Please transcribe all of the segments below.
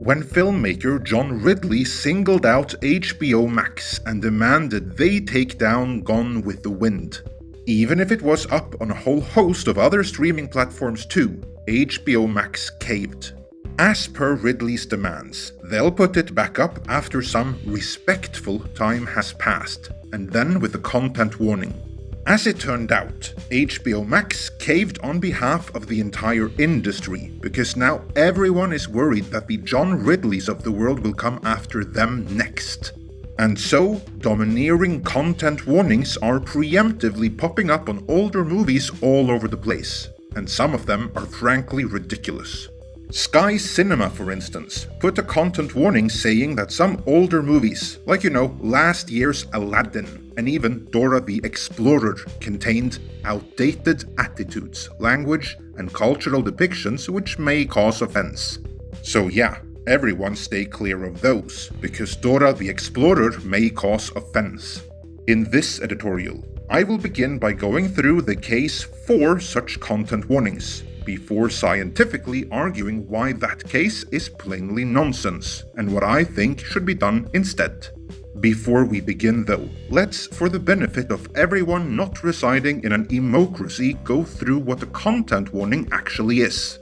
when filmmaker John Ridley singled out HBO MAX and demanded they take down Gone with the Wind. Even if it was up on a whole host of other streaming platforms too, HBO MAX caved. As per Ridley's demands, they'll put it back up after some respectful time has passed, and then with a content warning. As it turned out, HBO Max caved on behalf of the entire industry, because now everyone is worried that the John Ridleys of the world will come after them next. And so, domineering content warnings are preemptively popping up on older movies all over the place, and some of them are frankly ridiculous. Sky Cinema, for instance, put a content warning saying that some older movies, like last year's Aladdin, and even Dora the Explorer, contained outdated attitudes, language, and cultural depictions which may cause offense. So yeah, everyone stay clear of those, because Dora the Explorer may cause offense. In this editorial, I will begin by going through the case for such content warnings, before scientifically arguing why that case is plainly nonsense, and what I think should be done instead. Before we begin though, let's, for the benefit of everyone not residing in an emocracy, go through what a content warning actually is.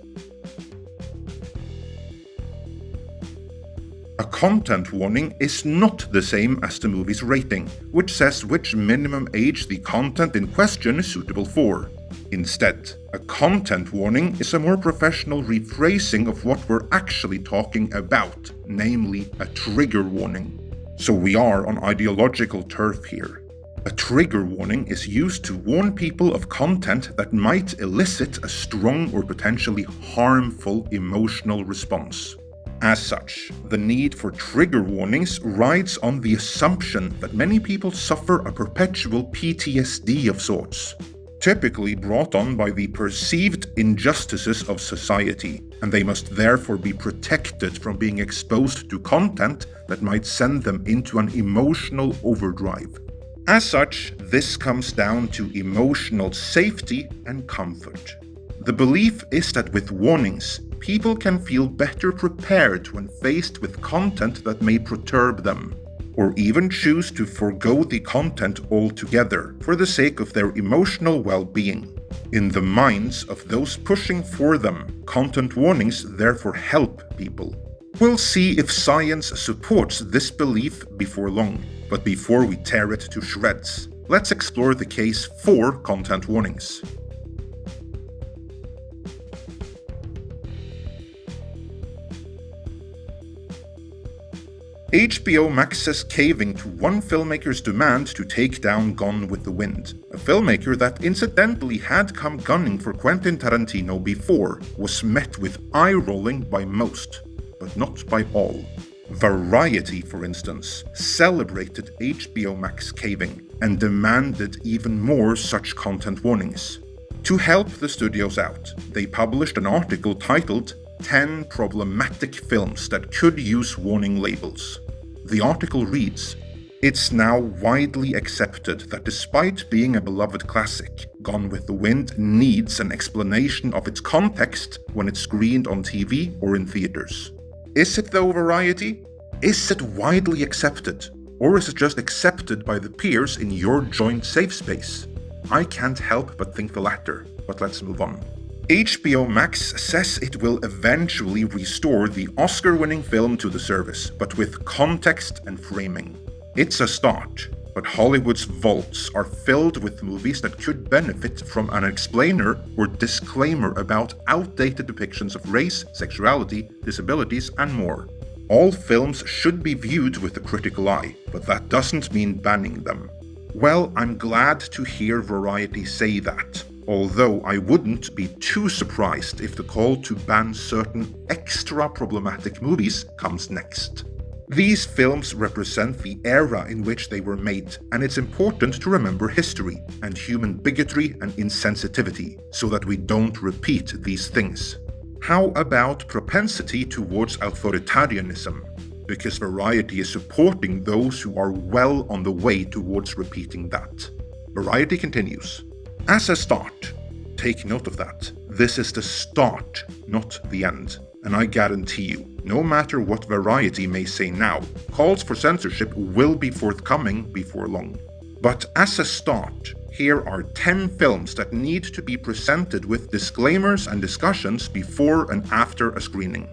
A content warning is not the same as the movie's rating, which says which minimum age the content in question is suitable for. Instead, a content warning is a more professional rephrasing of what we're actually talking about, namely a trigger warning. So we are on ideological turf here. A trigger warning is used to warn people of content that might elicit a strong or potentially harmful emotional response. As such, the need for trigger warnings rides on the assumption that many people suffer a perpetual PTSD of sorts, typically brought on by the perceived injustices of society, and they must therefore be protected from being exposed to content that might send them into an emotional overdrive. As such, this comes down to emotional safety and comfort. The belief is that with warnings, people can feel better prepared when faced with content that may perturb them, or even choose to forgo the content altogether for the sake of their emotional well-being. In the minds of those pushing for them, content warnings therefore help people. We'll see if science supports this belief before long, but before we tear it to shreds, let's explore the case for content warnings. HBO Max's caving to one filmmaker's demand to take down Gone with the Wind, a filmmaker that incidentally had come gunning for Quentin Tarantino before, was met with eye-rolling by most, but not by all. Variety, for instance, celebrated HBO Max caving and demanded even more such content warnings. To help the studios out, they published an article titled 10 Problematic Films That Could Use Warning Labels. The article reads, "It's now widely accepted that despite being a beloved classic, Gone with the Wind needs an explanation of its context when it's screened on TV or in theaters." Is it though, Variety? Is it widely accepted? Or is it just accepted by the peers in your joint safe space? I can't help but think the latter, but let's move on. HBO Max says it will eventually restore the Oscar-winning film to the service, but with context and framing. It's a start, but Hollywood's vaults are filled with movies that could benefit from an explainer or disclaimer about outdated depictions of race, sexuality, disabilities, and more. All films should be viewed with a critical eye, but that doesn't mean banning them. Well, I'm glad to hear Variety say that. Although I wouldn't be too surprised if the call to ban certain extra problematic movies comes next. These films represent the era in which they were made, and it's important to remember history and human bigotry and insensitivity, so that we don't repeat these things. How about propensity towards authoritarianism? Because Variety is supporting those who are well on the way towards repeating that. Variety continues. As a start, take note of that. This is the start, not the end. and I guarantee you, no matter what Variety may say now, calls for censorship will be forthcoming before long. But as a start, here are 10 films that need to be presented with disclaimers and discussions before and after a screening.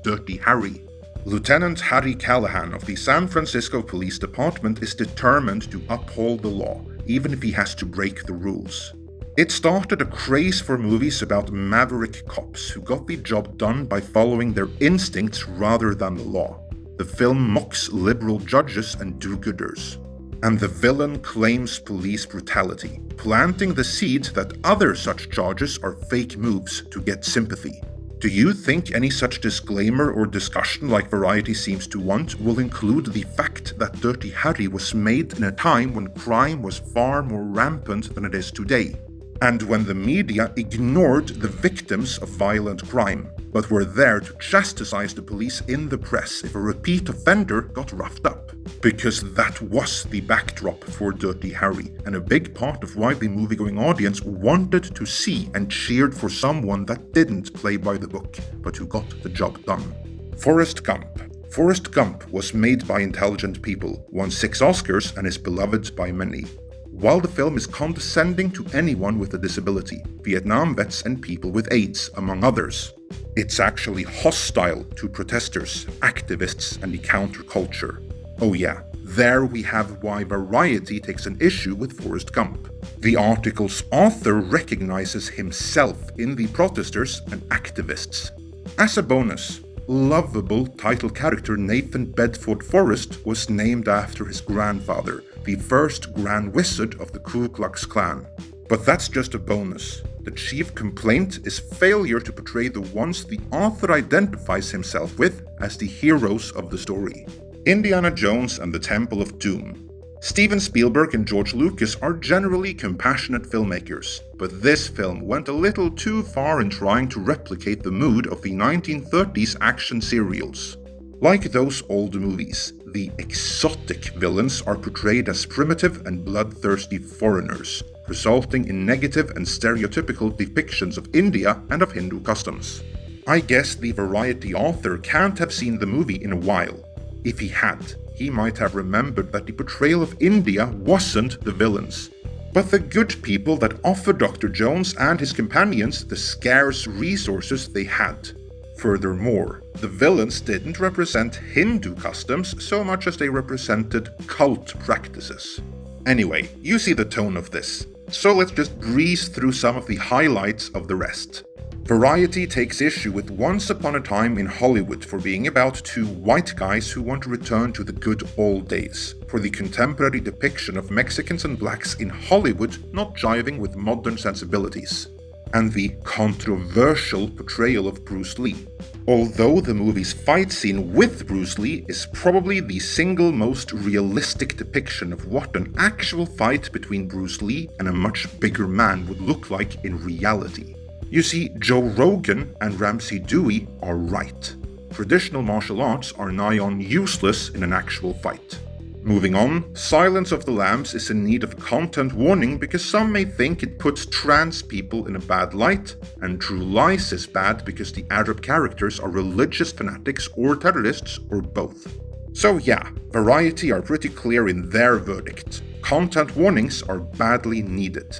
Dirty Harry. Lieutenant Harry Callahan of the San Francisco Police Department is determined to uphold the law, even if he has to break the rules. It started a craze for movies about maverick cops who got the job done by following their instincts rather than the law. The film mocks liberal judges and do-gooders. And the villain claims police brutality, planting the seed that other such charges are fake moves to get sympathy. Do you think any such disclaimer or discussion like Variety seems to want will include the fact that Dirty Harry was made in a time when crime was far more rampant than it is today, and when the media ignored the victims of violent crime, but were there to chastise the police in the press if a repeat offender got roughed up? Because that was the backdrop for Dirty Harry, and a big part of why the movie-going audience wanted to see and cheered for someone that didn't play by the book, but who got the job done. Forrest Gump. Forrest Gump was made by intelligent people, won 6 Oscars, and is beloved by many. While the film is condescending to anyone with a disability, Vietnam vets and people with AIDS, among others, it's actually hostile to protesters, activists, and the counterculture. Oh yeah, there we have why Variety takes an issue with Forrest Gump. The article's author recognizes himself in the protesters and activists. As a bonus, lovable title character Nathan Bedford Forrest was named after his grandfather, the first Grand Wizard of the Ku Klux Klan. But that's just a bonus. The chief complaint is failure to portray the ones the author identifies himself with as the heroes of the story. Indiana Jones and the Temple of Doom. Steven Spielberg and George Lucas are generally compassionate filmmakers, but this film went a little too far in trying to replicate the mood of the 1930s action serials. Like those old movies, the exotic villains are portrayed as primitive and bloodthirsty foreigners, resulting in negative and stereotypical depictions of India and of Hindu customs. I guess the Variety author can't have seen the movie in a while. If he had, he might have remembered that the portrayal of India wasn't the villains, but the good people that offered Dr. Jones and his companions the scarce resources they had. Furthermore, the villains didn't represent Hindu customs so much as they represented cult practices. Anyway, you see the tone of this, so let's just breeze through some of the highlights of the rest. Variety takes issue with Once Upon a Time in Hollywood for being about 2 white guys who want to return to the good old days, for the contemporary depiction of Mexicans and blacks in Hollywood not jiving with modern sensibilities, and the controversial portrayal of Bruce Lee. Although the movie's fight scene with Bruce Lee is probably the single most realistic depiction of what an actual fight between Bruce Lee and a much bigger man would look like in reality. You see, Joe Rogan and Ramsey Dewey are right. Traditional martial arts are nigh on useless in an actual fight. Moving on, Silence of the Lambs is in need of content warning because some may think it puts trans people in a bad light, and True Lies is bad because the Arab characters are religious fanatics or terrorists or both. So yeah, Variety are pretty clear in their verdict. Content warnings are badly needed.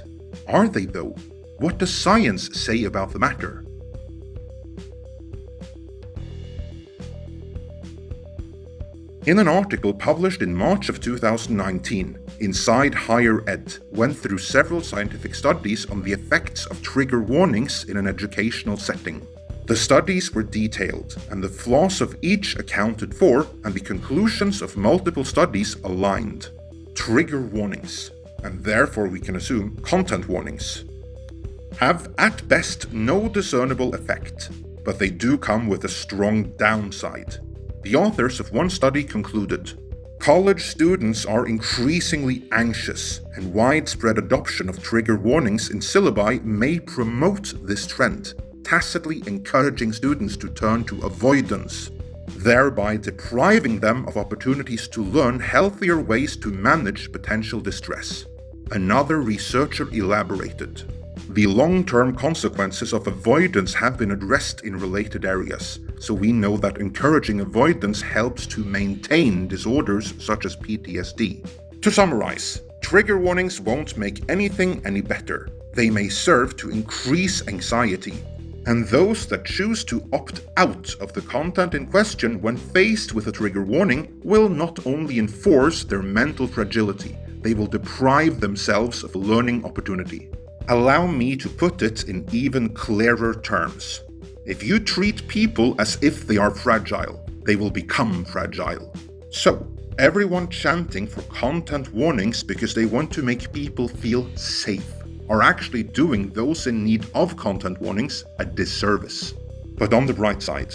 Are they though? What does science say about the matter? In an article published in March of 2019, Inside Higher Ed went through several scientific studies on the effects of trigger warnings in an educational setting. The studies were detailed, and the flaws of each accounted for, and the conclusions of multiple studies aligned. Trigger warnings, and therefore we can assume content warnings, have at best no discernible effect, but they do come with a strong downside. The authors of one study concluded, college students are increasingly anxious, and widespread adoption of trigger warnings in syllabi may promote this trend, tacitly encouraging students to turn to avoidance, thereby depriving them of opportunities to learn healthier ways to manage potential distress. Another researcher elaborated, the long-term consequences of avoidance have been addressed in related areas, so we know that encouraging avoidance helps to maintain disorders such as PTSD. To summarize, trigger warnings won't make anything any better. They may serve to increase anxiety. And those that choose to opt out of the content in question when faced with a trigger warning will not only enforce their mental fragility, they will deprive themselves of a learning opportunity. Allow me to put it in even clearer terms. If you treat people as if they are fragile, they will become fragile. So, everyone chanting for content warnings because they want to make people feel safe are actually doing those in need of content warnings a disservice. But on the bright side,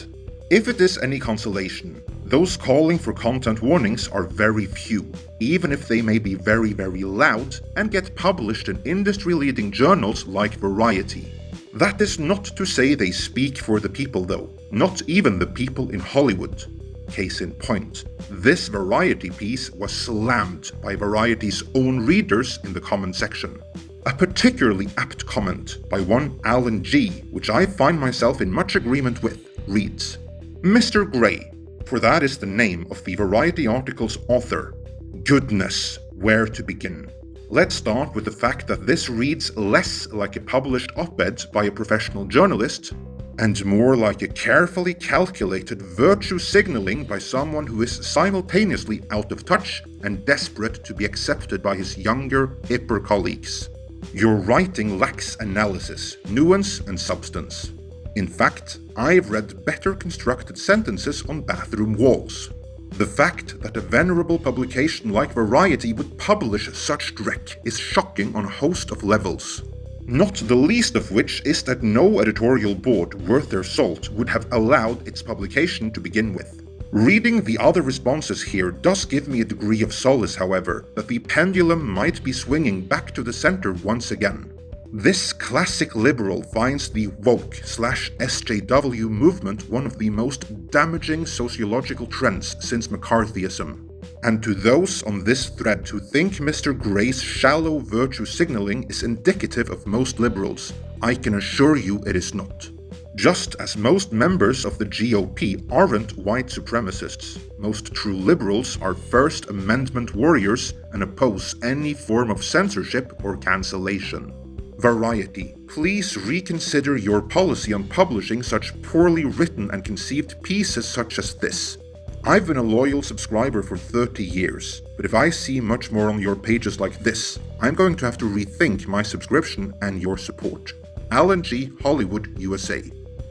if it is any consolation, those calling for content warnings are very few, even if they may be very, very loud and get published in industry-leading journals like Variety. That is not to say they speak for the people though, not even the people in Hollywood. Case in point, this Variety piece was slammed by Variety's own readers in the comment section. A particularly apt comment by one Alan G, which I find myself in much agreement with, reads, "Mr. Gray, for that is the name of the Variety article's author. Goodness, where to begin? Let's start with the fact that this reads less like a published op-ed by a professional journalist and more like a carefully calculated virtue signaling by someone who is simultaneously out of touch and desperate to be accepted by his younger, hipper colleagues. Your writing lacks analysis, nuance, and substance. In fact, I've read better constructed sentences on bathroom walls. The fact that a venerable publication like Variety would publish such dreck is shocking on a host of levels. Not the least of which is that no editorial board worth their salt would have allowed its publication to begin with. Reading the other responses here does give me a degree of solace, however, that the pendulum might be swinging back to the center once again. This classic liberal finds the woke/SJW movement one of the most damaging sociological trends since McCarthyism. And to those on this thread who think Mr. Gray's shallow virtue signaling is indicative of most liberals, I can assure you it is not. Just as most members of the GOP aren't white supremacists, most true liberals are First Amendment warriors and oppose any form of censorship or cancellation. Variety, please reconsider your policy on publishing such poorly written and conceived pieces such as this. I've been a loyal subscriber for 30 years, but if I see much more on your pages like this, I'm going to have to rethink my subscription and your support. Alan G, Hollywood, USA.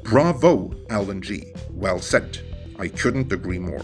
Bravo, Alan G. Well said. I couldn't agree more.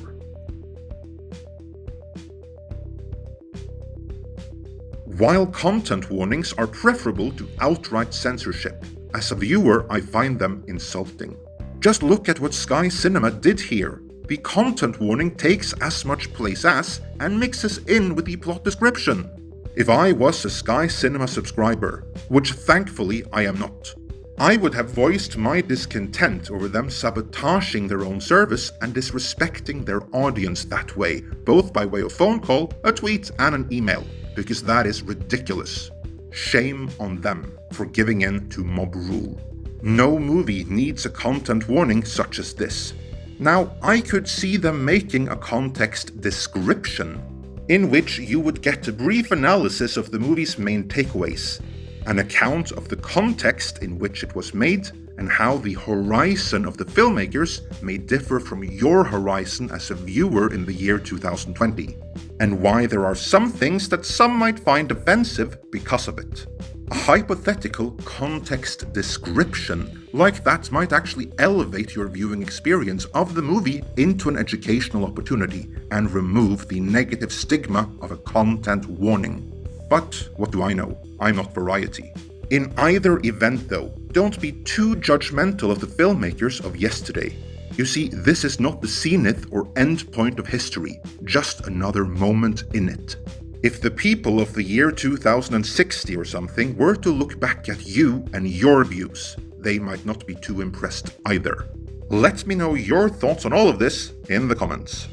While content warnings are preferable to outright censorship, as a viewer I find them insulting. Just look at what Sky Cinema did here. The content warning takes as much place as and mixes in with the plot description. If I was a Sky Cinema subscriber, which thankfully I am not, I would have voiced my discontent over them sabotaging their own service and disrespecting their audience that way, both by way of phone call, a tweet, and an email, because that is ridiculous. Shame on them for giving in to mob rule. No movie needs a content warning such as this. Now, I could see them making a context description, in which you would get a brief analysis of the movie's main takeaways, an account of the context in which it was made, and how the horizon of the filmmakers may differ from your horizon as a viewer in the year 2020, and why there are some things that some might find offensive because of it. A hypothetical context description like that might actually elevate your viewing experience of the movie into an educational opportunity and remove the negative stigma of a content warning. But what do I know? I'm not Variety. In either event though, don't be too judgmental of the filmmakers of yesterday. You see, this is not the zenith or end point of history, just another moment in it. If the people of the year 2060 or something were to look back at you and your views, they might not be too impressed either. Let me know your thoughts on all of this in the comments.